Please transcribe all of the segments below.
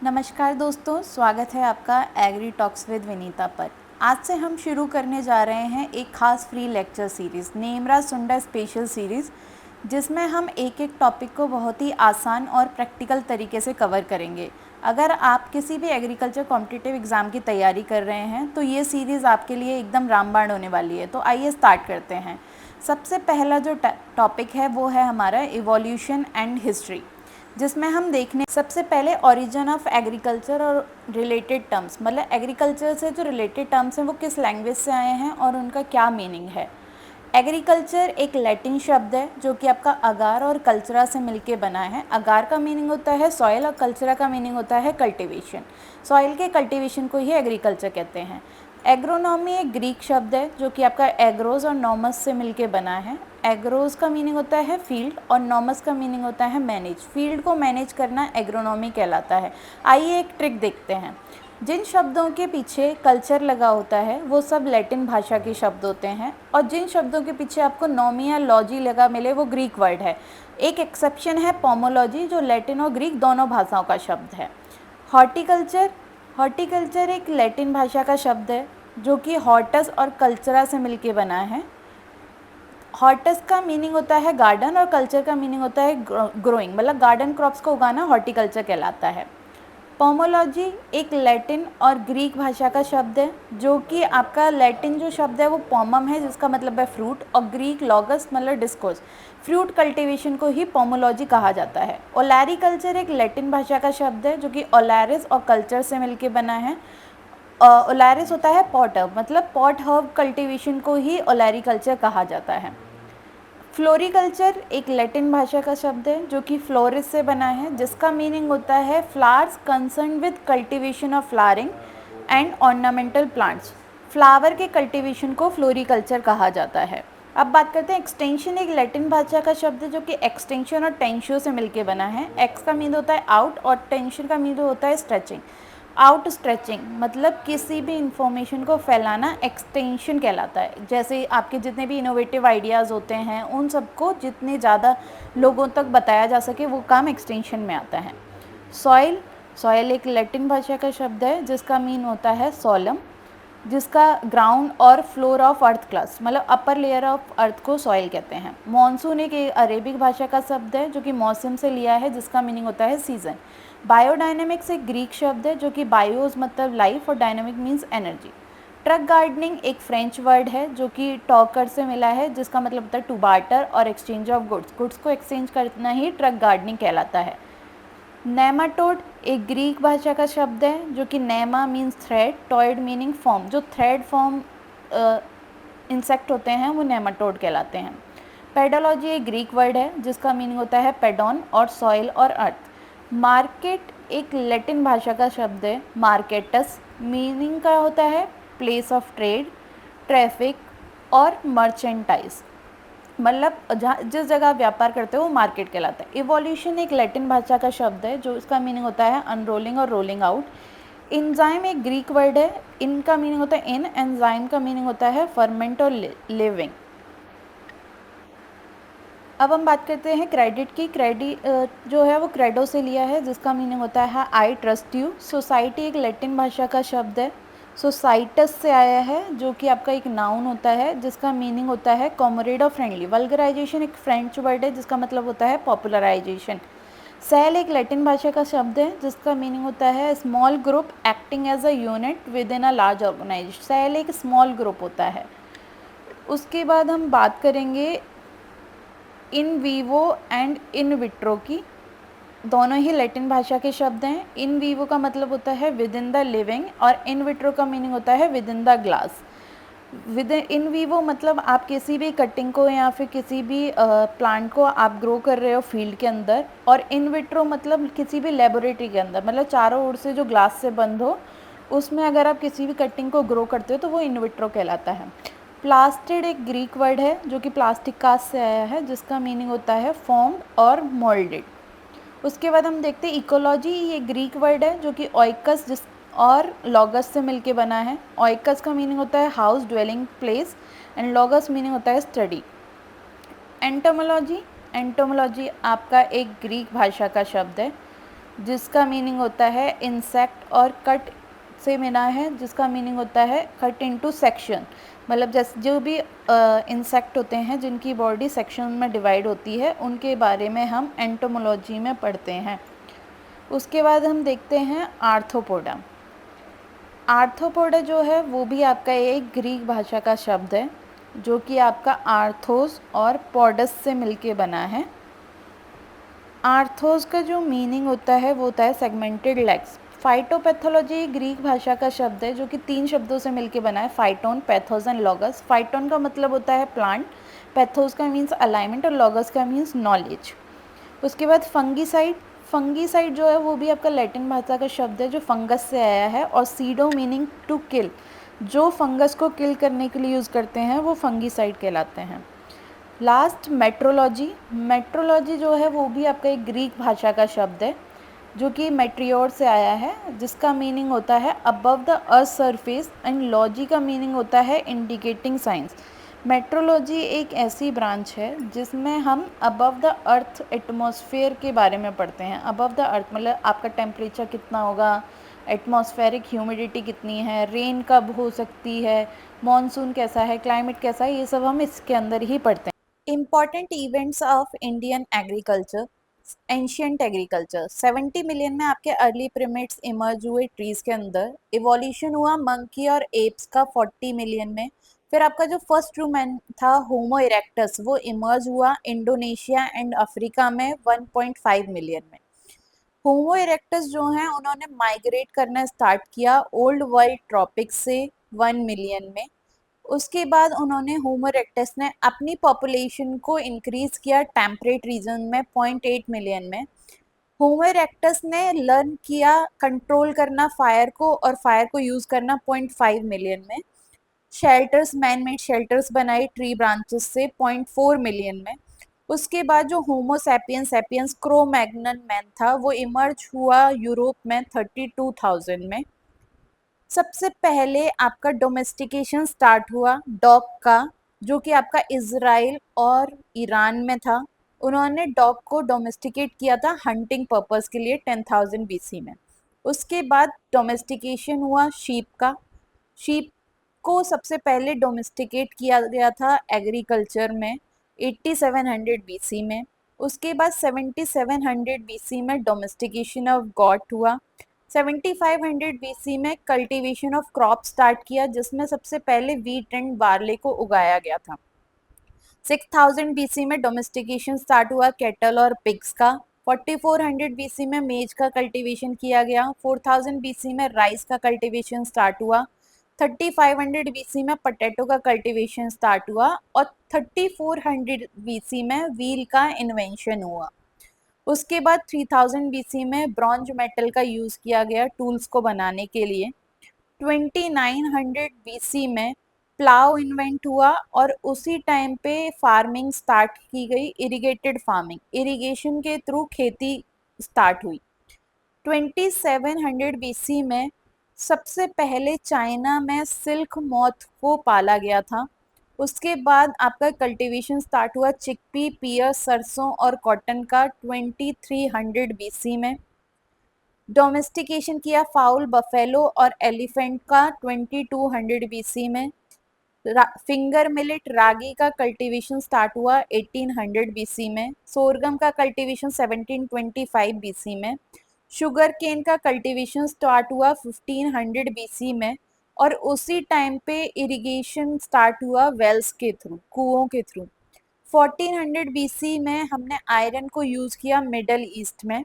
नमस्कार दोस्तों, स्वागत है आपका एग्री टॉक्स विद विनीता पर। आज से हम शुरू करने जा रहे हैं एक खास फ्री लेक्चर सीरीज़ नेमरा सुंडा स्पेशल सीरीज़, जिसमें हम एक एक टॉपिक को बहुत ही आसान और प्रैक्टिकल तरीके से कवर करेंगे। अगर आप किसी भी एग्रीकल्चर कॉम्पिटिटिव एग्ज़ाम की तैयारी कर रहे हैं तो ये सीरीज़ आपके लिए एकदम रामबाण होने वाली है। तो आइए स्टार्ट करते हैं। सबसे पहला जो टॉपिक है वो है हमारा इवोल्यूशन एंड हिस्ट्री, जिसमें हम देखने सबसे पहले ओरिजिन ऑफ एग्रीकल्चर और रिलेटेड टर्म्स, मतलब एग्रीकल्चर से जो रिलेटेड टर्म्स हैं वो किस लैंग्वेज से आए हैं और उनका क्या मीनिंग है। एग्रीकल्चर एक लैटिन शब्द है जो कि आपका अगार और कल्चरा से मिलके बना है। अगार का मीनिंग होता है सॉइल और कल्चरा का मीनिंग होता है कल्टीवेशन। सॉइल के कल्टीवेशन को ही एग्रीकल्चर कहते हैं। एग्रोनॉमी एक ग्रीक शब्द है जो कि आपका एग्रोस और नॉमस से मिलके बना है। एग्रोस का मीनिंग होता है फील्ड और नॉमस का मीनिंग होता है मैनेज। फील्ड को मैनेज करना एग्रोनॉमी कहलाता है। आइए एक ट्रिक देखते हैं। जिन शब्दों के पीछे कल्चर लगा होता है वो सब लैटिन भाषा के शब्द होते हैं, और जिन शब्दों के पीछे आपको नॉमी या लॉजी लगा मिले वो ग्रीक वर्ड है। एक एक्सेप्शन है पोमोलॉजी, जो लैटिन और ग्रीक दोनों भाषाओं का शब्द है। हॉर्टिकल्चर हॉर्टिकल्चर एक लैटिन भाषा का शब्द है जो कि हॉर्टस और कल्चरा से मिलके बना है। हॉर्टस का मीनिंग होता है गार्डन और कल्चर का मीनिंग होता है ग्रोइंग, मतलब गार्डन क्रॉप्स को उगाना हॉर्टिकल्चर कहलाता है। पोमोलॉजी एक लैटिन और ग्रीक भाषा का शब्द है, जो कि आपका लैटिन जो शब्द है वो पोमम है जिसका मतलब है फ्रूट, और ग्रीक लॉगस मतलब डिस्कोर्स। फ्रूट कल्टीवेशन को ही पोमोलॉजी कहा जाता है। ओलैरिकल्चर एक लैटिन भाषा का शब्द है जो कि ओलैरिस और कल्चर से मिलके बना है। ओलैरिस होता है पॉट हर्ब, मतलब पॉट हर्ब कल्टीवेशन को ही ओलैरिकल्चर कहा जाता है। फ्लोरिकल्चर एक लैटिन भाषा का शब्द है जो कि फ्लोरिस से बना है, जिसका मीनिंग होता है flowers concern with cultivation of flowering and ornamental plants. Flower के कल्टीवेशन को फ्लोरिकल्चर कहा जाता है। अब बात करते हैं एक्सटेंशन एक लैटिन भाषा का शब्द है जो कि एक्सटेंशन और टेंशियो से मिलके बना है। एक्स का मीन होता है आउट और टेंशन का मीन होता है स्ट्रेचिंग। आउट स्ट्रेचिंग मतलब किसी भी इंफॉर्मेशन को फैलाना एक्सटेंशन कहलाता है। जैसे आपके जितने भी इनोवेटिव आइडियाज़ होते हैं उन सबको जितने ज़्यादा लोगों तक बताया जा सके वो काम एक्सटेंशन में आता है। सॉइल सॉइल एक लैटिन भाषा का शब्द है जिसका मीन होता है सोलम, जिसका ग्राउंड और फ्लोर ऑफ अर्थ क्लास मतलब अपर लेयर ऑफ अर्थ को सॉइल कहते हैं। मॉनसून एक अरेबिक भाषा का शब्द है जो कि मौसम से लिया है, जिसका मीनिंग होता है सीजन। बायोडायनेमिक्स एक ग्रीक शब्द है जो कि बायोस मतलब लाइफ और dynamic means energy. Truck gardening एक फ्रेंच वर्ड है जो कि टॉकर से मिला है, जिसका मतलब होता है टू बार्टर और एक्सचेंज ऑफ गुड्स को एक्सचेंज करना ही ट्रक गार्डनिंग कहलाता है। नेमाटोड एक ग्रीक भाषा का शब्द है जो कि नेमा मीन्स थ्रेड, टॉयड मीनिंग फॉर्म। जो थ्रेड फॉर्म इंसेक्ट होते हैं वो नेमाटोड कहलाते हैं। पेडोलॉजी एक ग्रीक वर्ड है जिसका मीनिंग होता है पेडॉन और सॉइल और अर्थ। मार्केट एक लैटिन भाषा का शब्द है मार्केटस, मीनिंग का होता है प्लेस ऑफ ट्रेड, ट्रैफिक और मर्चेंटाइज, मतलब जहाँ जिस जगह आप व्यापार करते हो वो मार्केट कहलाता है। इवोल्यूशन एक लैटिन भाषा का शब्द है जो इसका मीनिंग होता है अनरोलिंग और रोलिंग आउट। इंजाइम एक ग्रीक वर्ड है, इनका मीनिंग होता है इन, एंजाइम का मीनिंग होता है फर्मेंट और लिविंग। अब हम बात करते हैं क्रेडिट की। क्रेडिट जो है वो क्रेडो से लिया है जिसका मीनिंग होता है आई ट्रस्ट यू। सोसाइटी एक लैटिन भाषा का शब्द है, सोसाइटस से आया है जो कि आपका एक नाउन होता है जिसका मीनिंग होता है कॉमरेड और फ्रेंडली। वल्गराइजेशन एक फ्रेंच वर्ड है जिसका मतलब होता है पॉपुलराइजेशन। सेल एक लैटिन भाषा का शब्द है जिसका मीनिंग होता है small group acting as a unit within a large organisation. Cell एक स्मॉल ग्रुप होता है। उसके बाद हम बात करेंगे in vivo and in vitro की। दोनों ही लैटिन भाषा के शब्द हैं। इन वीवो का मतलब होता है विद इन द लिविंग और इन विट्रो का मीनिंग होता है with in the glass. With in vivo मतलब आप किसी भी कटिंग को या फिर किसी भी प्लांट को आप ग्रो कर रहे हो फील्ड के अंदर, और इन विट्रो मतलब किसी भी लेबोरेटरी के अंदर, मतलब चारों ओर से जो ग्लास से बंद हो उसमें अगर आप किसी भी कटिंग को ग्रो करते हो तो वो इन विट्रो कहलाता है। प्लास्टिड एक ग्रीक वर्ड है जो कि प्लास्टिक कास्ट से आया है जिसका मीनिंग होता है फॉर्म्ड और मोल्डेड। उसके बाद हम देखते हैं इकोलॉजी। ये ग्रीक वर्ड है जो कि ओइकस जिस और लॉगस से मिलके बना है। ओइकस का मीनिंग होता है house, dwelling place, and logos meaning होता है स्टडी। एंटोमोलॉजी आपका एक ग्रीक भाषा का शब्द है जिसका मीनिंग होता है इंसेक्ट, और कट से मिला है जिसका मीनिंग होता है कट इनटू सेक्शन, मतलब जैसे जो भी इंसेक्ट होते हैं जिनकी बॉडी सेक्शन में डिवाइड होती है उनके बारे में हम एंटोमोलॉजी में पढ़ते हैं। उसके बाद हम देखते हैं आर्थ्रोपोडा। आर्थ्रोपोडा जो है वो भी आपका एक ग्रीक भाषा का शब्द है जो कि आपका आर्थोस और पॉडस से मिलके बना है। आर्थोस का जो मीनिंग होता है वो होता है सेगमेंटेड लेग्स। फाइटोपैथोलॉजी ग्रीक भाषा का शब्द है जो कि 3 शब्दों से मिलके बना है, phyton, pathos and logos. Phyton का मतलब होता है प्लांट, पैथोस का मीन्स अलाइनमेंट और लॉगस का मीन्स नॉलेज। उसके बाद फंगीसाइड। फंगीसाइड जो है वो भी आपका लैटिन भाषा का शब्द है जो फंगस से आया है, और सीडो मीनिंग टू किल, जो फंगस को किल करने के लिए यूज़ करते हैं वो फंगीसाइड कहलाते हैं। Last metrology. मेट्रोलॉजी जो है वो भी आपका एक ग्रीक भाषा का शब्द है जो कि मेट्रियोर से आया है, जिसका मीनिंग होता है above the earth surface, and logy का मीनिंग होता है इंडिकेटिंग साइंस। मेट्रोलॉजी एक ऐसी ब्रांच है जिसमें हम अबव द अर्थ एटमॉस्फेयर के बारे में पढ़ते हैं। अबव द अर्थ मतलब आपका टेम्परेचर कितना होगा, एटमॉस्फेरिक ह्यूमिडिटी कितनी है, रेन कब हो सकती है, मॉनसून कैसा है, क्लाइमेट कैसा है, ये सब हम इसके अंदर ही पढ़ते हैं। Important events of Indian agriculture. Ancient agriculture 70 million में आपके अर्ली प्रिमेट्स इमर्ज हुए ट्रीज के अंदर। इवोल्यूशन हुआ मंकी और एप्स का 40 मिलियन में। फिर आपका जो फर्स्ट ह्यूमन था होमो इरेक्टस वो इमर्ज हुआ इंडोनेशिया एंड अफ्रीका में 1.5 मिलियन में। होमो इरेक्टस जो हैं उन्होंने माइग्रेट करना स्टार्ट किया ओल्ड वर्ल्ड ट्रॉपिक्स से 1 मिलियन में। उसके बाद उन्होंने होमो इरेक्टस ने अपनी पॉपुलेशन को इंक्रीज किया टेम्परेट रीजन में 0.8 मिलियन में। होमो इरेक्टस ने लर्न किया कंट्रोल करना फायर को, और फायर को यूज़ करना 0.5 मिलियन में। शेल्टर्स, मैन मेड शेल्टर्स बनाई ट्री ब्रांचेस से 0.4 मिलियन में। उसके बाद जो Homo sapiens sapiens Cro Magnon man था वो इमर्ज हुआ यूरोप में 32,000 में। सबसे पहले आपका डोमेस्टिकेशन स्टार्ट हुआ डॉग का, जो कि आपका इज़राइल और ईरान में था। उन्होंने डॉग को डोमेस्टिकेट किया था हंटिंग पर्पस के लिए 10,000 बीसी में। उसके बाद डोमेस्टिकेशन हुआ शीप का। शीप को सबसे पहले डोमेस्टिकेट किया गया था एग्रीकल्चर में 8700 बीसी में। उसके बाद 7700 बीसी में डोमेस्टिकेशन ऑफ गॉट हुआ। 7500 बीसी में कल्टीवेशन ऑफ क्रॉप स्टार्ट किया जिसमें सबसे पहले वीट एंड बार्ले को उगाया गया था। 6000 बीसी में डोमेस्टिकेशन स्टार्ट हुआ कैटल और पिग्स का। 4400 बीसी में मेज का कल्टीवेशन किया गया। 4000 बीसी में राइस का कल्टीवेशन स्टार्ट हुआ। 3500 बीसी में पोटैटो का कल्टीवेशन स्टार्ट हुआ, और 3400 बीसी में व्हील का इन्वेंशन हुआ। उसके बाद 3000 बीसी में ब्रॉन्ज मेटल का यूज़ किया गया टूल्स को बनाने के लिए। 2900 बीसी में प्लाव इन्वेंट हुआ, और उसी टाइम पे फार्मिंग स्टार्ट की गई, इरिगेटेड फार्मिंग, इरिगेशन के थ्रू खेती स्टार्ट हुई। 2700 बीसी में सबसे पहले चाइना में सिल्क मॉथ को पाला गया था। उसके बाद आपका कल्टीवेशन स्टार्ट हुआ चिकपी, पियर, सरसों और कॉटन का 2300 बीसी में। डोमेस्टिकेशन किया फाउल, बफेलो और एलिफेंट का 2200 बीसी में। फिंगर मिलेट रागी का कल्टीवेशन स्टार्ट हुआ 1800 बीसी में। सोरगम का कल्टीवेशन 1725 बीसी में। शुगर केन का कल्टीवेशन स्टार्ट हुआ 1500 बीसी में, और उसी टाइम पे इरिगेशन स्टार्ट हुआ वेल्स के थ्रू, कुओं के थ्रू। 1400 बीसी में हमने आयरन को यूज़ किया मिडल ईस्ट में।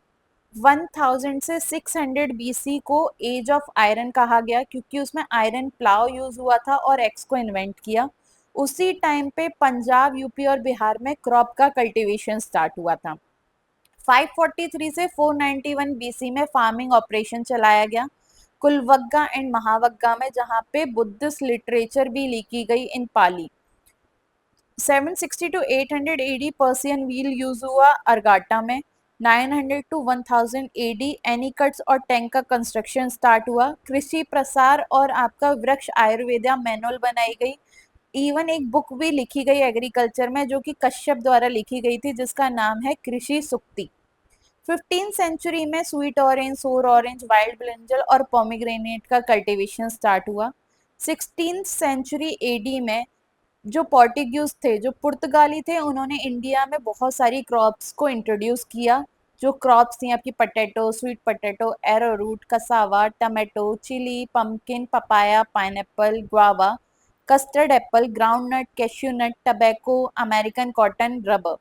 1000 से 600 बीसी को एज ऑफ आयरन कहा गया क्योंकि उसमें आयरन प्लाव यूज़ हुआ था और एक्स को इन्वेंट किया। उसी टाइम पे पंजाब, यूपी और बिहार में क्रॉप का कल्टीवेशन स्टार्ट हुआ था। 543 से 491 बीसी में फार्मिंग ऑपरेशन चलाया गया कुलवग्गा एंड महावग्गा में, जहाँ पे बुद्धिस्ट लिटरेचर भी लिखी गई in Pali. 760 to 800 AD Persian wheel use हुआ अरगाटा में। 900 टू 1000 एडी एनिकट्स और टैंक का कंस्ट्रक्शन स्टार्ट हुआ। कृषि प्रसार और आपका वृक्ष आयुर्वेदा मैनुअल बनाई गई। इवन एक बुक भी लिखी गई एग्रीकल्चर में जो कि कश्यप द्वारा लिखी गई थी जिसका नाम है कृषि सुक्ति। 15th सेंचुरी में sweet orange, sour orange, wild brinjal और पोमीग्रेनेट का कल्टीवेशन स्टार्ट हुआ। 16th सेंचुरी एडी में जो पोर्टुगीज थे, जो पुर्तगाली थे, उन्होंने इंडिया में बहुत सारी क्रॉप्स को इंट्रोड्यूस किया। जो क्रॉप्स थी आपकी potato, sweet potato, arrowroot, cassava, tomato, chilli, pumpkin, papaya, pineapple, guava, custard apple, groundnut, cashew nut, tobacco, American cotton, rubber.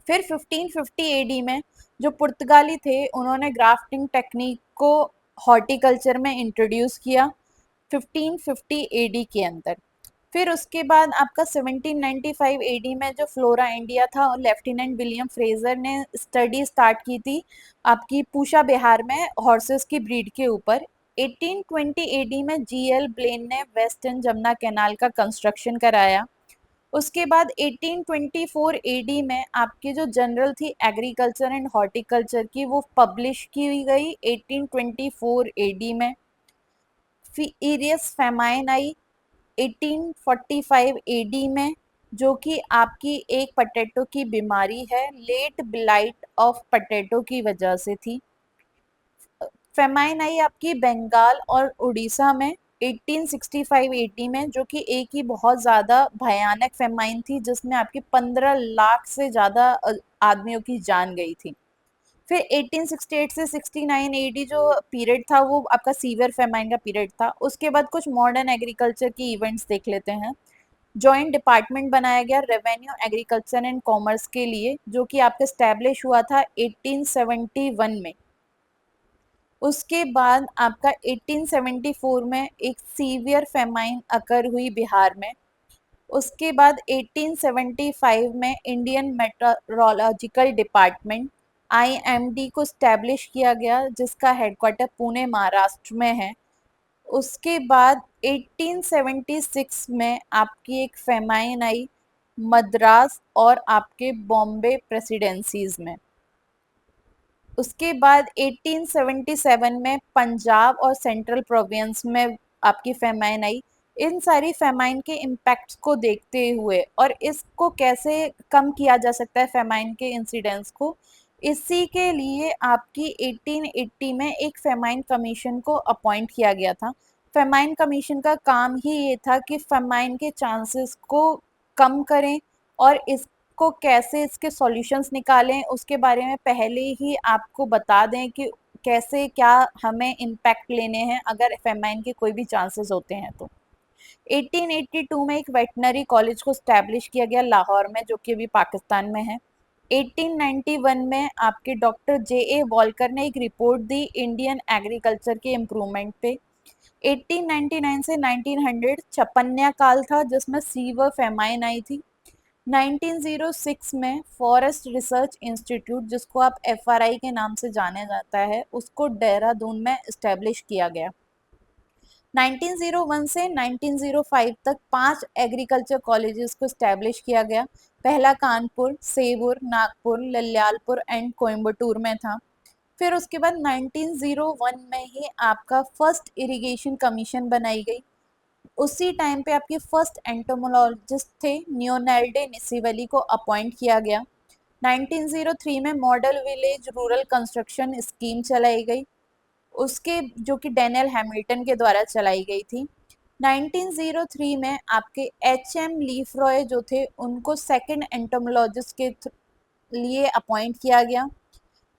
फिर 1550 एडी में जो पुर्तगाली थे, उन्होंने ग्राफ्टिंग टेक्निक को हॉर्टिकल्चर में इंट्रोड्यूस किया 1550 एडी के अंदर। फिर उसके बाद आपका 1795 एडी में जो फ्लोरा इंडिया था, लेफ्टिनेंट विलियम फ्रेजर ने स्टडी स्टार्ट की थी आपकी पूषा बिहार में हॉर्सेस की ब्रीड के ऊपर। 1820 एडी में जीएल ब्लेन ने वेस्टर्न जमुना कैनाल का कंस्ट्रक्शन कराया। उसके बाद 1824 एडी में आपकी जो जनरल थी एग्रीकल्चर एंड हॉर्टिकल्चर की, वो पब्लिश की गई 1824 एडी में। फिर फेमाइन आई 1845 एडी में, जो कि आपकी एक पटेटो की बीमारी है, लेट ब्लाइट ऑफ पटेटो की वजह से थी। फेमाइन आई आपकी बंगाल और उड़ीसा में 1865-80 में, जो कि एक ही बहुत ज़्यादा भयानक फेमाइन थी, जिसमें आपकी 15 लाख से ज़्यादा आदमियों की जान गई थी। फिर 1868 से 69 एडी जो पीरियड था, वो आपका सीवियर फेमाइन का पीरियड था। उसके बाद कुछ मॉडर्न एग्रीकल्चर की इवेंट्स देख लेते हैं। जॉइंट डिपार्टमेंट बनाया गया रेवेन्यू, एग्रीकल्चर एंड कॉमर्स के लिए, जो कि आपका स्टैब्लिश हुआ था 1871 में। उसके बाद आपका 1874 में एक सीवियर फेमाइन अकर हुई बिहार में। उसके बाद 1875 में इंडियन मेट्रोलॉजिकल डिपार्टमेंट आईएमडी को स्टैब्लिश किया गया, जिसका हेडक्वार्टर पुणे महाराष्ट्र में है। उसके बाद 1876 में आपकी एक फेमाइन आई मद्रास और आपके बॉम्बे प्रेसिडेंसीज में। उसके बाद 1877 में पंजाब और सेंट्रल प्रोविंस में आपकी फेमाइन आई। इन सारी फेमाइन के इम्पैक्ट्स को देखते हुए और इसको कैसे कम किया जा सकता है फेमाइन के इंसिडेंट्स को, इसी के लिए आपकी 1880 में एक फेमाइन कमीशन को अपॉइंट किया गया था। फेमाइन कमीशन का काम ही ये था कि फेमाइन के चांसेस को कम करें और को कैसे इसके सॉल्यूशंस निकालें, उसके बारे में पहले ही आपको बता दें कि कैसे क्या हमें इम्पैक्ट लेने हैं अगर फेमाइन के कोई भी चांसेस होते हैं तो। 1882 में एक वेटनरी कॉलेज को स्टैब्लिश किया गया लाहौर में, जो कि अभी पाकिस्तान में है। 1891 में आपके डॉक्टर जे वॉलकर ने एक रिपोर्ट दी इंडियन एग्रीकल्चर के इम्प्रूवमेंट पे। 1899 से 1900 छपन्या काल था, जिसमें सीवर फेमाइन आई थी। 1906 में फॉरेस्ट रिसर्च इंस्टीट्यूट, जिसको आप एफआरआई के नाम से जाना जाता है, उसको देहरादून में इस्टेब्लिश किया गया। 1901 से 1905 तक 5 एग्रीकल्चर कॉलेजेस को इस्टेब्लिश किया गया। पहला कानपुर, सेवूर, नागपुर, लल्यालपुर एंड कोयम्बटूर में था। फिर उसके बाद 1901 में ही आपका फर्स्ट इरिगेशन कमीशन बनाई गई। उसी टाइम पे आपके फर्स्ट एंटोमोलॉजिस्ट थे नियोनेल्डे निसीवली को अपॉइंट किया गया। 1903 में model village rural construction scheme चलाई गई, उसके जो कि डैनियल हैमिल्टन के द्वारा चलाई गई थी। 1903 में आपके एचएम लीफ्रॉय जो थे, उनको सेकंड एंटोमोलॉजिस्ट के लिए अपॉइंट किया गया।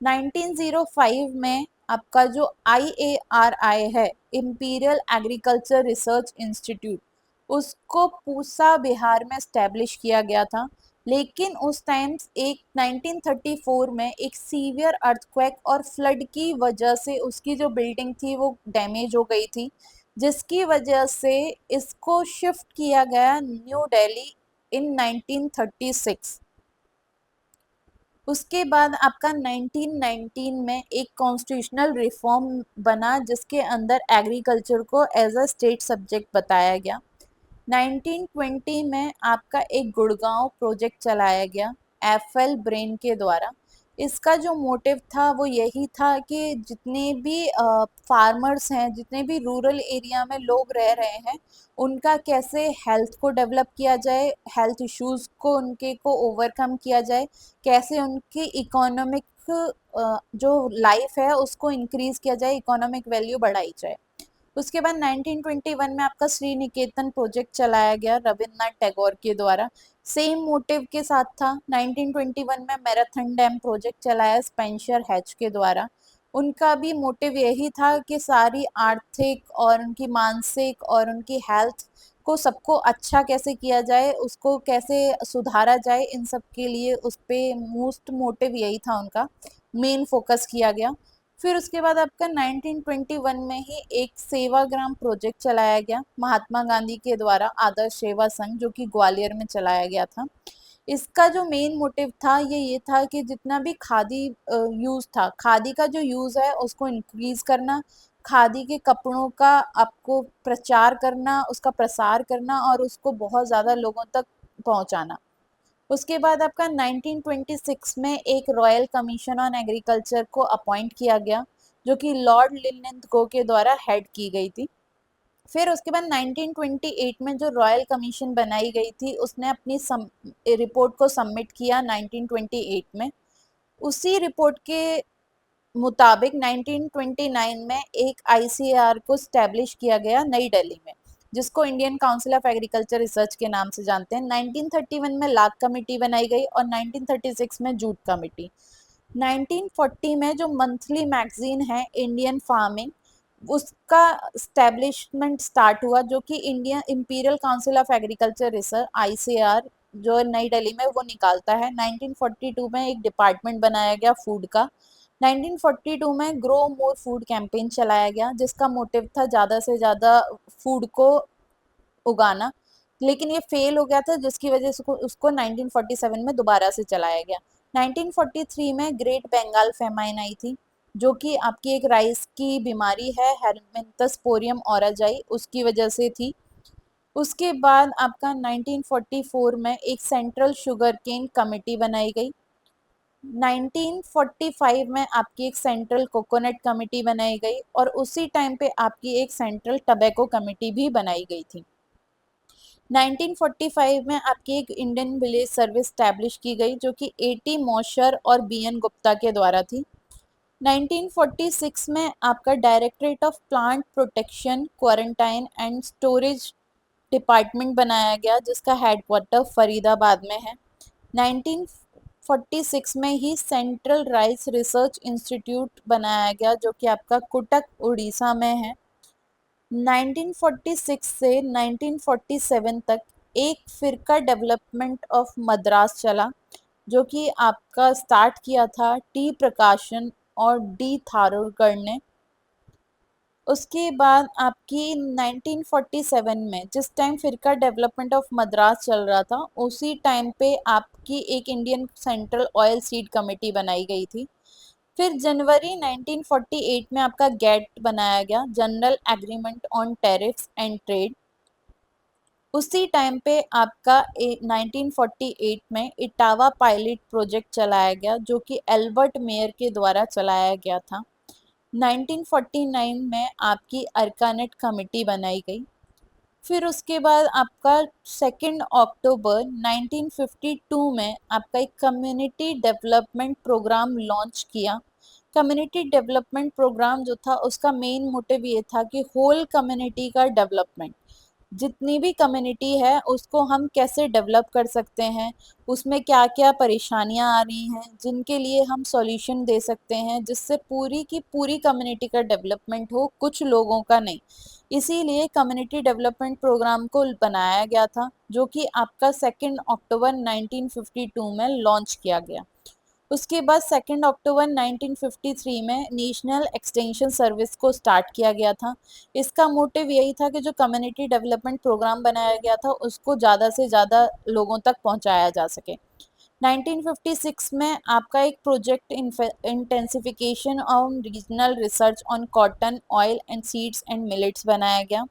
1905 में आपका जो IARI है, इंपीरियल एग्रीकल्चर रिसर्च इंस्टीट्यूट, उसको पूसा बिहार में स्टैब्लिश किया गया था। लेकिन उस टाइम एक 1934 में एक सीवियर अर्थक्वेक और फ्लड की वजह से उसकी जो बिल्डिंग थी वो डैमेज हो गई थी, जिसकी वजह से इसको शिफ्ट किया गया न्यू दिल्ली इन 1936। उसके बाद आपका 1919 में एक कॉन्स्टिट्यूशनल रिफॉर्म बना, जिसके अंदर एग्रीकल्चर को एज अ स्टेट सब्जेक्ट बताया गया। 1920 में आपका एक गुड़गांव प्रोजेक्ट चलाया गया एफएल ब्रेन के द्वारा, इसका जो मोटिव था वो यही था कि जितने भी फार्मर्स हैं, जितने भी रूरल एरिया में लोग रह रहे हैं, उनका कैसे हेल्थ को डेवलप किया जाए, हेल्थ इश्यूज को उनके को ओवरकम किया जाए, कैसे उनकी इकोनॉमिक जो लाइफ है उसको इंक्रीज किया जाए, इकोनॉमिक वैल्यू बढ़ाई जाए। उसके बाद 1921 में आपका श्री निकेतन प्रोजेक्ट चलाया गया रविन्द्रनाथ टैगोर के द्वारा, सेम मोटिव के साथ था। 1921 में मैराथन डैम प्रोजेक्ट चलाया स्पेंसर हैच के द्वारा। उनका भी मोटिव यही था कि सारी आर्थिक और उनकी मानसिक और उनकी हेल्थ को सबको अच्छा कैसे किया जाए, उसको कैसे सुधारा जाए, इन सब के लिए उस पे मोस्ट मोटिव यही था उनका, मेन फोकस किया गया। फिर उसके बाद आपका 1921 में ही एक सेवाग्राम प्रोजेक्ट चलाया गया महात्मा गांधी के द्वारा, आदर्श सेवा संघ, जो कि ग्वालियर में चलाया गया था। इसका जो मेन मोटिव था ये था कि जितना भी खादी यूज था, खादी का जो यूज है उसको इंक्रीज करना, खादी के कपड़ों का आपको प्रचार करना, उसका प्रसार करना और उसको बहुत ज़्यादा लोगों तक पहुंचाना। उसके बाद आपका 1926 में एक रॉयल कमीशन ऑन एग्रीकल्चर को अपॉइंट किया गया, जो कि लॉर्ड लिलिंथगो के द्वारा हेड की गई थी। फिर उसके बाद 1928 में जो रॉयल कमीशन बनाई गई थी उसने अपनी रिपोर्ट को सबमिट किया 1928 में। उसी रिपोर्ट के मुताबिक 1929 में एक आईसीएआर को स्टैब्लिश किया गया नई दिल्ली में, जिसको Indian council of agriculture research के नाम से जानते हैं। 1931 में लाक कमेटी बनाई गई और 1936 में जूट कमेटी। 1940 में जो मंथली मैगजीन है इंडियन फार्मिंग, उसका स्टैब्लिशमेंट स्टार्ट हुआ, जो कि Indian imperial council of agriculture research ICAR जो नई दिल्ली में वो निकालता है। 1942 में एक डिपार्टमेंट बनाया गया फूड का। 1942 में ग्रो मोर फूड कैंपेन चलाया गया, जिसका मोटिव था ज़्यादा से ज़्यादा फूड को उगाना, लेकिन ये फेल हो गया था, जिसकी वजह से उसको 1947 में दोबारा से चलाया गया। 1943 में ग्रेट बंगाल फेमाइन आई थी, जो कि आपकी एक राइस की बीमारी है हेलमिंथोस्पोरियम ओराजाई, उसकी वजह से थी। उसके बाद आपका 1944 में एक सेंट्रल शुगर केन कमेटी बनाई गई। 1945 में आपकी एक सेंट्रल कोकोनट कमेटी बनाई गई और उसी टाइम पे आपकी एक सेंट्रल टबैको कमेटी भी बनाई गई थी। 1945 में आपकी एक इंडियन विलेज सर्विस स्टैब्लिश की गई, जो कि एटी मॉशर और बीएन गुप्ता के द्वारा थी। 1946 में आपका directorate of plant protection, quarantine and storage department बनाया गया, जिसका हेडक्वार्टर फरीदाबाद में है। 1946 में ही सेंट्रल राइस रिसर्च इंस्टीट्यूट बनाया गया, जो कि आपका कुटक उड़ीसा में है। 1946 से 1947 तक एक फिरका डेवलपमेंट ऑफ मद्रास चला, जो कि आपका स्टार्ट किया था टी प्रकाशन और डी थारोगढ़ ने। उसके बाद आपकी 1947 में जिस टाइम फिरका डेवलपमेंट ऑफ मद्रास चल रहा था, उसी टाइम पे आपकी एक Indian central oil seed committee बनाई गई थी। फिर जनवरी 1948 में आपका गेट बनाया गया, general agreement on tariffs and trade. उसी टाइम पे आपका 1948 में इटावा पायलट प्रोजेक्ट चलाया गया, जो कि एल्बर्ट मेयर के द्वारा चलाया गया था। 1949 में आपकी अर्कानेट कमेटी बनाई गई। फिर उसके बाद आपका 2 अक्टूबर 1952 में आपका एक कम्युनिटी डेवलपमेंट प्रोग्राम लॉन्च किया। कम्युनिटी डेवलपमेंट प्रोग्राम जो था उसका मेन मोटिव ये था कि होल कम्युनिटी का डेवलपमेंट, जितनी भी कम्युनिटी है उसको हम कैसे डेवलप कर सकते हैं, उसमें क्या क्या परेशानियां आ रही हैं जिनके लिए हम सॉल्यूशन दे सकते हैं, जिससे पूरी की पूरी कम्युनिटी का डेवलपमेंट हो, कुछ लोगों का नहीं। इसीलिए कम्युनिटी डेवलपमेंट प्रोग्राम को बनाया गया था, जो कि आपका 2 अक्टूबर 1952 में लॉन्च किया गया। उसके बाद 2 अक्टूबर 1953 में नेशनल एक्सटेंशन सर्विस को स्टार्ट किया गया था। इसका मोटिव यही था कि जो कम्युनिटी डेवलपमेंट प्रोग्राम बनाया गया था उसको ज़्यादा से ज़्यादा लोगों तक पहुंचाया जा सके। 1956 में आपका एक project intensification on regional research on cotton, oil and seeds and millets बनाया गया।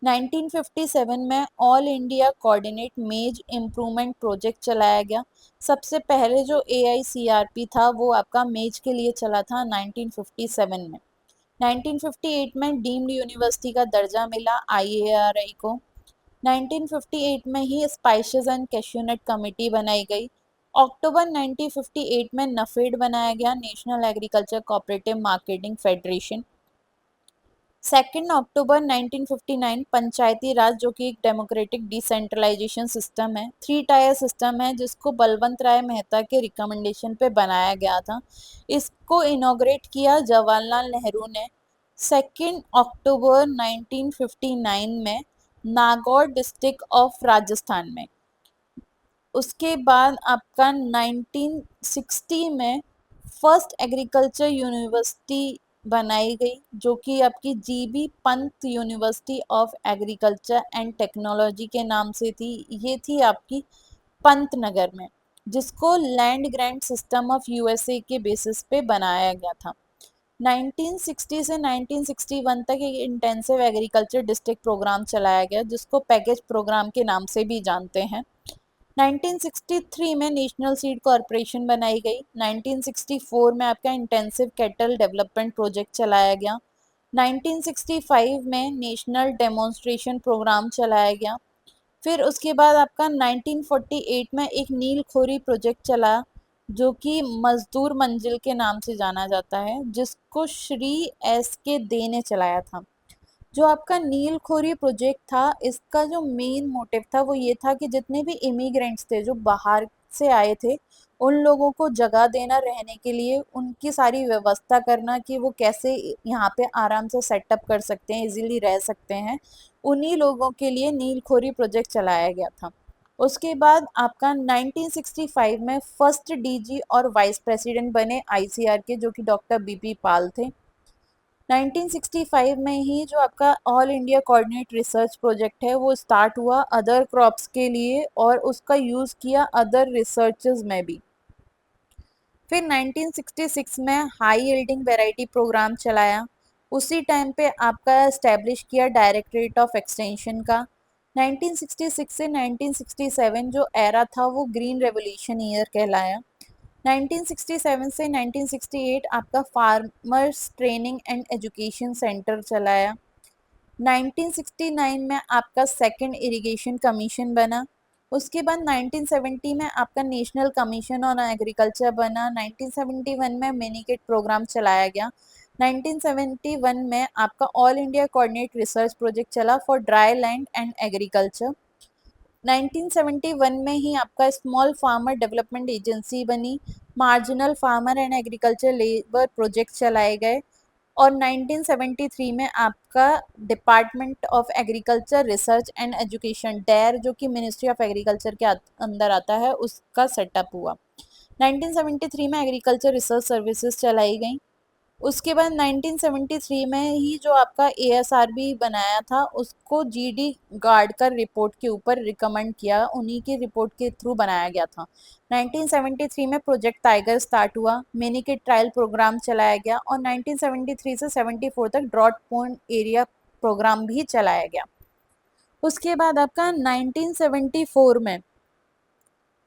1957 में ऑल इंडिया कोऑर्डिनेट मेज इम्प्रूवमेंट प्रोजेक्ट चलाया गया। सबसे पहले जो AICRP था वो आपका मेज के लिए चला था 1957 में। 1958 में डीम्ड यूनिवर्सिटी का दर्जा मिला IARI को। 1958 में ही स्पाइसेस एंड कैश्यूनट कमेटी बनाई गई। अक्टूबर 1958 में नफेड बनाया गया, national agriculture cooperative marketing federation. 2 अक्टूबर 1959 पंचायती राज, जो कि एक डेमोक्रेटिक डिसेंट्रलाइजेशन सिस्टम है, 3 टायर सिस्टम है, जिसको बलवंत राय मेहता के रिकमेंडेशन पे बनाया गया था। इसको इनॉग्रेट किया जवाहरलाल नेहरू ने 2 अक्टूबर 1959 में नागौर डिस्ट्रिक्ट ऑफ राजस्थान में। उसके बाद आपका 1960 में फर्स्ट एग्रीकल्चर यूनिवर्सिटी बनाई गई, जो कि आपकी GB Pant university of agriculture and technology के नाम से थी। ये थी आपकी पंतनगर में, जिसको land grant system of USA के बेसिस पे बनाया गया था। 1960 से 1961 तक एक इंटेंसिव एग्रीकल्चर डिस्ट्रिक्ट प्रोग्राम चलाया गया, जिसको पैकेज प्रोग्राम के नाम से भी जानते हैं। 1963 में नेशनल सीड कॉरपोरेशन बनाई गई। 1964 में आपका इंटेंसिव कैटल डेवलपमेंट प्रोजेक्ट चलाया गया। 1965 में नेशनल डेमोन्स्ट्रेशन प्रोग्राम चलाया गया। फिर उसके बाद आपका 1948 में एक नीलखोरी प्रोजेक्ट चला, जो कि मजदूर मंजिल के नाम से जाना जाता है, जिसको श्री SK दे ने चलाया था। जो आपका नीलखोरी प्रोजेक्ट था, इसका जो मेन मोटिव था वो ये था कि जितने भी इमिग्रेंट्स थे जो बाहर से आए थे, उन लोगों को जगह देना रहने के लिए, उनकी सारी व्यवस्था करना कि वो कैसे यहाँ पे आराम से सेटअप कर सकते हैं, इजीली रह सकते हैं। उन्हीं लोगों के लिए नीलखोरी प्रोजेक्ट चलाया गया था। उसके बाद आपका 1965 में फर्स्ट DG और वाइस प्रेसिडेंट बने ICR के, जो कि डॉक्टर BP पाल थे। 1965 में ही जो आपका all India coordinate research project है वो स्टार्ट हुआ अदर क्रॉप्स के लिए, और उसका यूज़ किया अदर रिसर्चेस में भी। फिर 1966 में हाई यील्डिंग वैरायटी प्रोग्राम चलाया। उसी टाइम पे आपका एस्टेब्लिश किया डायरेक्टरेट ऑफ एक्सटेंशन का। 1966 से 1967 जो एरा था वो ग्रीन रेवोल्यूशन ईयर कहलाया। 1967 से 1968 आपका farmers training and education centre चलाया। 1969 में आपका सेकंड इरिगेशन कमीशन बना। उसके बाद 1970 में आपका नेशनल कमीशन ऑन एग्रीकल्चर बना। 1971 में मिनीकिट प्रोग्राम चलाया गया। 1971 में आपका all India coordinate research project चला for dry land and agriculture. 1971 में ही आपका स्मॉल फार्मर डेवलपमेंट एजेंसी बनी। Marginal farmer and agriculture labour project चलाए गए। और 1973 में आपका department of agriculture research and education DARE, जो कि मिनिस्ट्री ऑफ एग्रीकल्चर के अंदर आता है, उसका सेटअप हुआ। 1973 में एग्रीकल्चर रिसर्च सर्विसेज चलाई गई। उसके बाद 1973 में ही जो आपका ASRB बनाया था, उसको GD गार्डकर रिपोर्ट के ऊपर रिकमेंड किया, उन्हीं की रिपोर्ट के थ्रू बनाया गया था। 1973 में प्रोजेक्ट टाइगर स्टार्ट हुआ, मिनीकिट ट्रायल प्रोग्राम चलाया गया, और 1973 से 74 तक ड्रॉट प्रोन एरिया प्रोग्राम भी चलाया गया। उसके बाद आपका 1974 में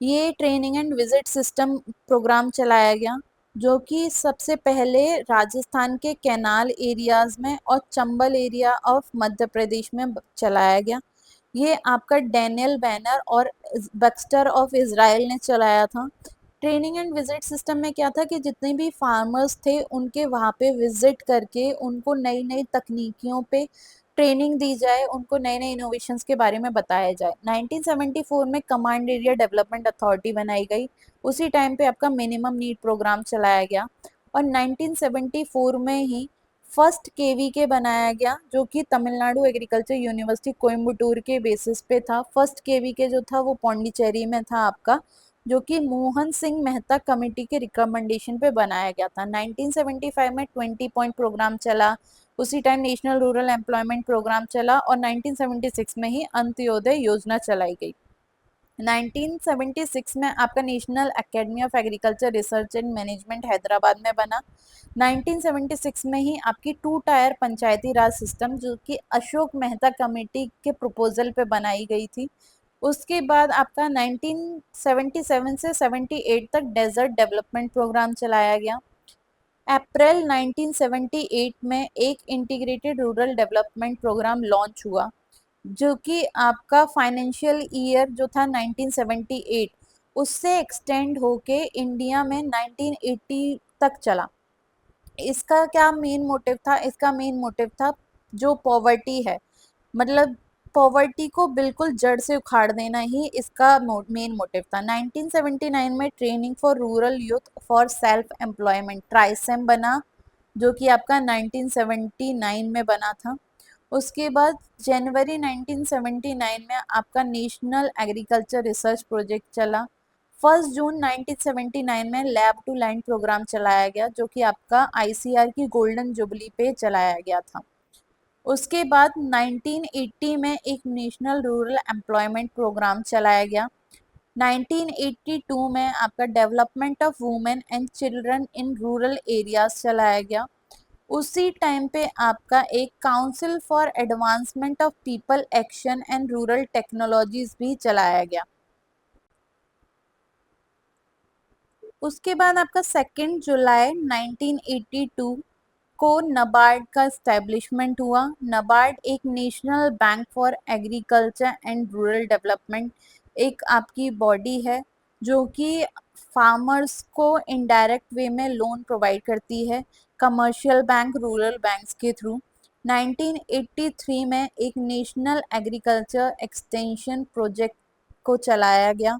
ये training and visit system program चलाया गया, जो कि सबसे पहले राजस्थान के कैनाल एरियाज़ में और चंबल एरिया ऑफ मध्य प्रदेश में चलाया गया। ये आपका डैनियल बैनर और बक्स्टर ऑफ इज़राइल ने चलाया था। ट्रेनिंग एंड विजिट सिस्टम में क्या था कि जितने भी फार्मर्स थे उनके वहाँ पे विजिट करके उनको नई नई तकनीकियों पे ट्रेनिंग दी जाए, उनको नए नए इनोवेशंस के बारे में बताया जाए। 1974 में कमांड एरिया डेवलपमेंट अथॉरिटी बनाई गई। उसी टाइम पे आपका मिनिमम नीड प्रोग्राम चलाया गया, और 1974 में ही फर्स्ट KVK बनाया गया, जो कि तमिलनाडु एग्रीकल्चर यूनिवर्सिटी कोयम्बटूर के बेसिस पे था। फर्स्ट KVK जो था वो पौंडीचेरी में था आपका, जो कि मोहन सिंह मेहता कमेटी के रिकमेंडेशन पे बनाया गया था। 1975 में 20 पॉइंट प्रोग्राम चला। उसी time national rural employment programme चला, और 1976 में ही अंत्योदय योजना चलाई गई। 1976 में आपका national academy of agriculture research and management Hyderabad में बना। 1976 में ही आपकी 2 टायर पंचायती राज सिस्टम जो कि अशोक मेहता कमेटी के प्रपोजल पे बनाई गई थी। उसके बाद आपका 1977 से 78 तक डेजर्ट डेवलपमेंट प्रोग्राम चलाया गया। अप्रैल 1978 में एक integrated rural development programme launch हुआ, जो कि आपका फाइनेंशियल ईयर जो था 1978 उससे एक्सटेंड होके इंडिया में 1980 तक चला। इसका क्या मेन मोटिव था? इसका मेन मोटिव था जो पॉवर्टी है, मतलब पॉवर्टी को बिल्कुल जड़ से उखाड़ देना ही इसका मेन मोटिव था। 1979 में training for rural youth for self employment TRYSEM बना, जो कि आपका 1979 में बना था। उसके बाद जनवरी 1979 में आपका नेशनल एग्रीकल्चर रिसर्च प्रोजेक्ट चला। 1 जून 1979 में लैब टू लैंड प्रोग्राम चलाया गया, जो कि आपका आईसीआर की गोल्डन जुबली पे चलाया गया था। उसके बाद 1980 में एक नेशनल रूरल एम्प्लॉयमेंट प्रोग्राम चलाया गया। 1982 में आपका development of women and children in rural areas चलाया गया। उसी टाइम पे आपका एक council for advancement of people action and rural technologies भी चलाया गया। उसके बाद आपका 2 जुलाई 1982 को नबार्ड का इस्टेब्लिशमेंट हुआ। नबार्ड एक national bank for agriculture and rural development एक आपकी बॉडी है जो कि फार्मर्स को इनडायरेक्ट वे में लोन प्रोवाइड करती है कमर्शियल बैंक, रूरल बैंक्स के थ्रू। 1983 में एक नेशनल एग्रीकल्चर एक्सटेंशन प्रोजेक्ट को चलाया गया।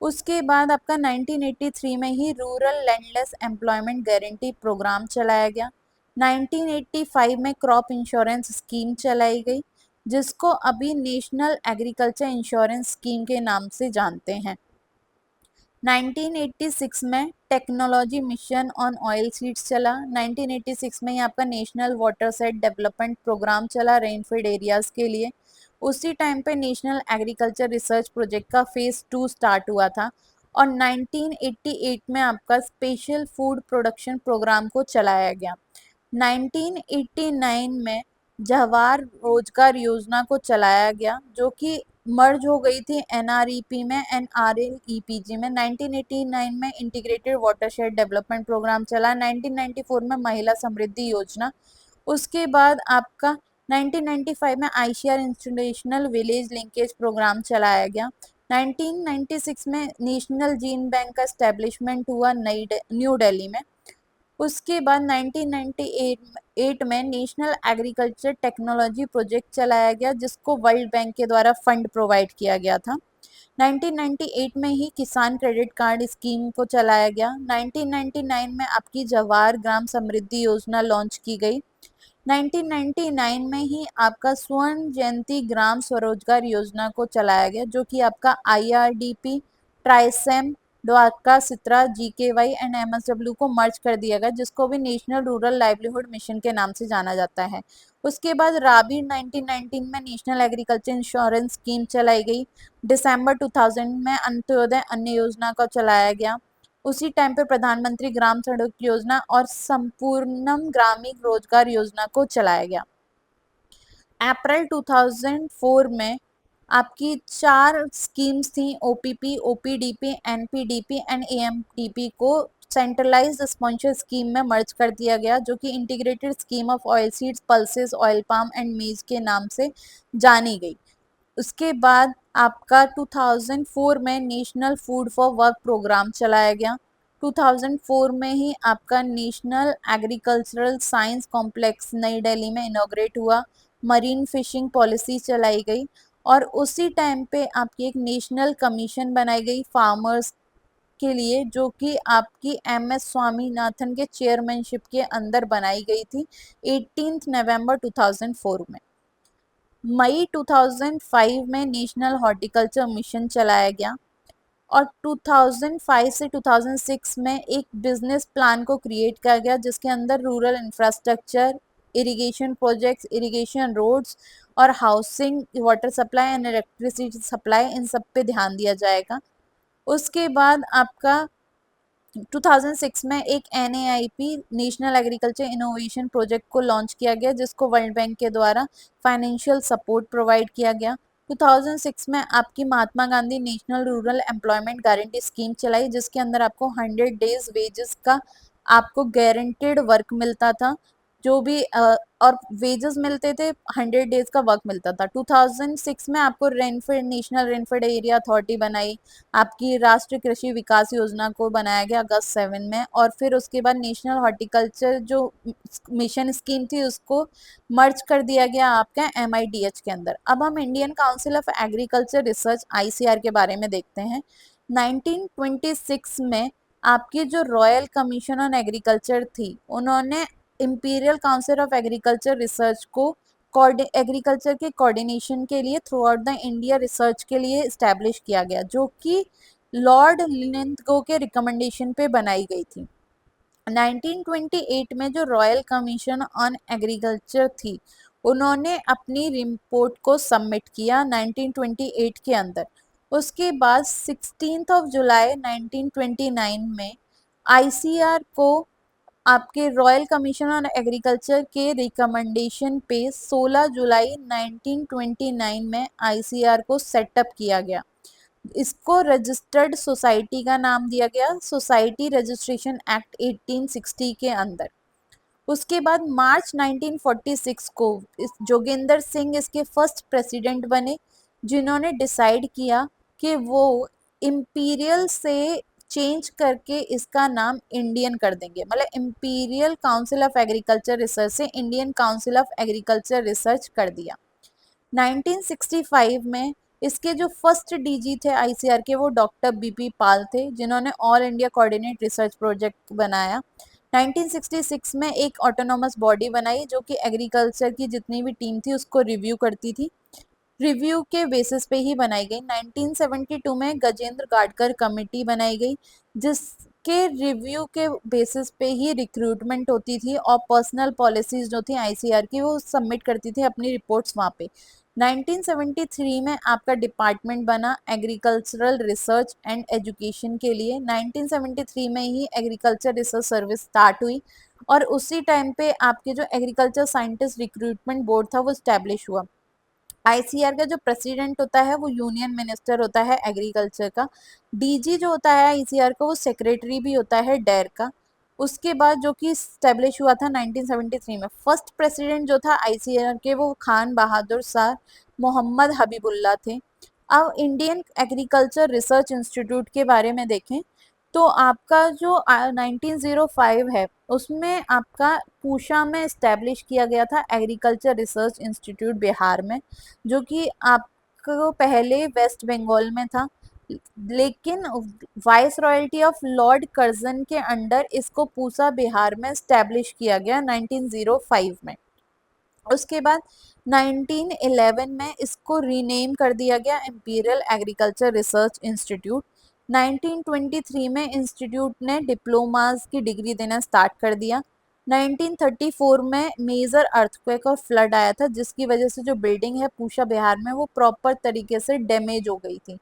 उसके बाद आपका 1983 में ही rural landless employment guarantee programme चलाया गया। 1985 में क्रॉप इंश्योरेंस स्कीम चलाई गई, जिसको अभी नेशनल एग्रीकल्चर इंश्योरेंस स्कीम के नाम से जानते हैं। 1986 में technology mission on oilseeds चला। 1986 में ही आपका national watershed development programme चला रेनफेड एरियाज के लिए। उसी टाइम पे नेशनल एग्रीकल्चर रिसर्च प्रोजेक्ट का फेज 2 स्टार्ट हुआ था। और 1988 में आपका स्पेशल फूड प्रोडक्शन प्रोग्राम को चलाया गया। 1989 में जवाहर रोजगार योजना को चलाया गया, जो कि मर्ज हो गई थी एनआरईपी में एनआरएलईपीजी में। 1989 में इंटीग्रेटेड वाटरशेड डेवलपमेंट प्रोग्राम चला। 1994 में महिला समृद्धि योजना। उसके बाद आपका 1995 में ICAR institutional village linkage programme चलाया गया। 1996 में नेशनल जीन बैंक का एस्टेब्लिशमेंट हुआ न्यू दिल्ली में। उसके बाद 1998 में नेशनल एग्रीकल्चर टेक्नोलॉजी प्रोजेक्ट चलाया गया, जिसको वर्ल्ड बैंक के द्वारा फंड प्रोवाइड किया गया था। 1998 में ही किसान क्रेडिट कार्ड स्कीम को चलाया गया। 1999 में आपकी जवाहर ग्राम समृद्धि योजना लॉन्च की गई। 1999 में ही आपका स्वर्ण जयंती ग्राम स्वरोजगार योजना को चलाया गया, जो कि आपका आईआरडीपी, ट्राइसेम, द्वारका सित्रा, जीकेवाई एंड एमएसडब्ल्यू को मर्ज कर दिया गया, जिसको भी नेशनल रूरल लाइवलीहुड मिशन के नाम से जाना जाता है। उसके बाद राबी 1919 में नेशनल एग्रीकल्चर इंश्योरेंस स्कीम चलाई गई। दिसंबर 2000 में अंत्योदय अन्न योजना को चलाया गया। उसी टाइम पे प्रधानमंत्री ग्राम सड़क योजना और संपूर्णम ग्रामीण रोजगार योजना को चलाया गया। अप्रैल 2004 में आपकी 4 स्कीम्स थी, ओपीपी, ओपीडीपी, एनपीडीपी एंड एएमडीपी को सेंट्रलाइज्ड स्पॉन्सर स्कीम में मर्ज कर दिया गया, जो कि integrated scheme of oil seeds, pulses, oil palm and मेज के नाम से जानी गई। उसके बाद आपका 2004 में national food for work programme चलाया गया। 2004 में ही आपका नेशनल एग्रीकल्चरल साइंस कॉम्प्लेक्स नई दिल्ली में इनॉग्रेट हुआ। मरीन फिशिंग पॉलिसी चलाई गई और उसी टाइम पे आपकी एक नेशनल कमीशन बनाई गई फार्मर्स के लिए, जो कि आपकी एमएस स्वामीनाथन के चेयरमैनशिप के अंदर बनाई गई थी 18 नवंबर 2004 में। मई 2005 में नेशनल हॉर्टिकल्चर मिशन चलाया गया और 2005 से 2006 में एक बिजनेस प्लान को क्रिएट किया गया, जिसके अंदर rural infrastructure, irrigation projects, irrigation roads और housing, water supply and electricity supply, इन सब पे ध्यान दिया जाएगा। उसके बाद आपका 2006 में एक NAIP national agriculture innovation project को लॉन्च किया गया, जिसको वर्ल्ड बैंक के द्वारा फाइनेंशियल सपोर्ट प्रोवाइड किया गया। 2006 में आपकी Mahatma Gandhi national rural employment guarantee scheme चलाई, जिसके अंदर आपको 100 डेज वेजेस का आपको गारंटेड वर्क मिलता था, जो भी और वेजेस मिलते थे, 100 डेज का वर्क मिलता था। 2006 में आपको rainfed, national rainfed area authority बनाई, आपकी राष्ट्रीय कृषि विकास योजना को बनाया गया अगस्त 7 में, और फिर उसके बाद नेशनल हॉर्टिकल्चर जो मिशन स्कीम थी उसको मर्ज कर दिया गया आपका MIDH के अंदर। अब हम Indian council of agriculture research ICR के बारे में देखते हैं। 1926 में आपकी जो रॉयल कमीशन ऑन एग्रीकल्चर थी, उन्होंने imperial council of agriculture research को एग्रीकल्चर के कोऑर्डिनेशन के लिए through out the India research के लिए इस्टेब्लिश किया गया, जो कि लॉर्ड लिनेथगो के रिकमेंडेशन पे बनाई गई थी। 1928 में जो रॉयल कमीशन ऑन एग्रीकल्चर थी, उन्होंने अपनी रिपोर्ट को सबमिट किया 1928 के अंदर। उसके बाद 16 जुलाई 1929 में ICR को आपके रॉयल कमीशन ऑन एग्रीकल्चर के रिकमेंडेशन पे 16 जुलाई 1929 में ICR को सेटअप किया गया। इसको रजिस्टर्ड सोसाइटी का नाम दिया गया, सोसाइटी रजिस्ट्रेशन एक्ट 1860 के अंदर। उसके बाद मार्च 1946 को इस जोगिंदर सिंह इसके फर्स्ट प्रेसिडेंट बने, जिन्होंने डिसाइड किया कि वो इंपीरियल से चेंज करके इसका नाम इंडियन कर देंगे, मतलब imperial council of agriculture research से Indian council of agriculture research कर दिया। 1965 में इसके जो फर्स्ट DG थे ICR के, वो डॉक्टर BP पाल थे, जिन्होंने all India coordinate research project बनाया। 1966 में एक ऑटोनोमस बॉडी बनाई, जो कि एग्रीकल्चर की जितनी भी टीम थी उसको रिव्यू करती थी, रिव्यू के बेसिस पे ही बनाई गई। 1972 में गजेंद्र गाडकर कमेटी बनाई गई, जिसके रिव्यू के बेसिस पे ही रिक्रूटमेंट होती थी, और पर्सनल पॉलिसीज जो थी ICR की वो सबमिट करती थी अपनी रिपोर्ट्स वहाँ पे। 1973 में आपका डिपार्टमेंट बना एग्रीकल्चरल रिसर्च एंड एजुकेशन के लिए। 1973 में ही एग्रीकल्चर रिसर्च सर्विस स्टार्ट हुई, और उसी टाइम पे आपके जो एग्रीकल्चर साइंटिस्ट रिक्रूटमेंट बोर्ड था वो स्टैब्लिश हुआ। ICR का जो प्रेसिडेंट होता है वो यूनियन मिनिस्टर होता है एग्रीकल्चर का। DG जो होता है ICR का वो सेक्रेटरी भी होता है डेर का। उसके बाद जो कि स्टेब्लिश हुआ था 1973 में। फर्स्ट प्रेसिडेंट जो था ICR के वो खान बहादुर शाह मोहम्मद हबीबुल्ला थे। अब इंडियन एग्रीकल्चर रिसर्च इंस्टीट्यूट के बारे में देखें तो आपका जो 1905 है उसमें आपका पूषा में इस्टेब्लिश किया गया था एग्रीकल्चर रिसर्च इंस्टीट्यूट बिहार में, जो कि आपको पहले वेस्ट बंगाल में था, लेकिन vice royalty of Lord Curzon के अंडर इसको पूसा बिहार में इस्टेब्लिश किया गया 1905 में। उसके बाद 1911 में इसको रीनेम कर दिया गया इंपीरियल एग्रीकल्चर रिसर्च इंस्टीट्यूट। 1923 में इंस्टीट्यूट ने डिप्लोमास की डिग्री देना स्टार्ट कर दिया। 1934 में मेजर अर्थक्वेक और फ्लड आया था, जिसकी वजह से जो बिल्डिंग है पूषा बिहार में वो प्रॉपर तरीके से डैमेज हो गई थी,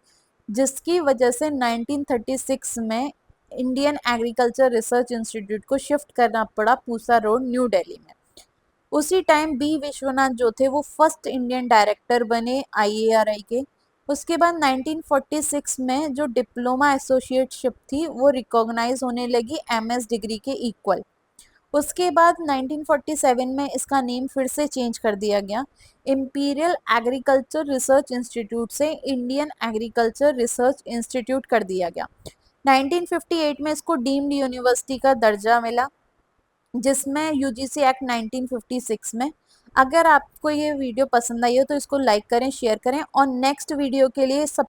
जिसकी वजह से 1936 में इंडियन एग्रीकल्चर रिसर्च इंस्टीट्यूट को शिफ्ट करना पड़ा पूसा रोड, न्यू दिल्ली में। उसी टाइम B विश्वनाथ जो थे वो फर्स्ट इंडियन डायरेक्टर बने IARI के। उसके बाद 1946 में जो डिप्लोमा एसोसिएटशिप थी वो रिकॉग्नाइज होने लगी MS डिग्री के इक्वल। उसके बाद 1947 में इसका नेम फिर से चेंज कर दिया गया, इंपीरियल एग्रीकल्चर रिसर्च इंस्टीट्यूट से इंडियन एग्रीकल्चर रिसर्च इंस्टीट्यूट कर दिया गया। 1958 में इसको डीम्ड यूनिवर्सिटी का दर्जा मिला, जिसमें UGC एक्ट 1956 में। अगर आपको ये वीडियो पसंद आई हो तो इसको लाइक करें, शेयर करें, और नेक्स्ट वीडियो के लिए सब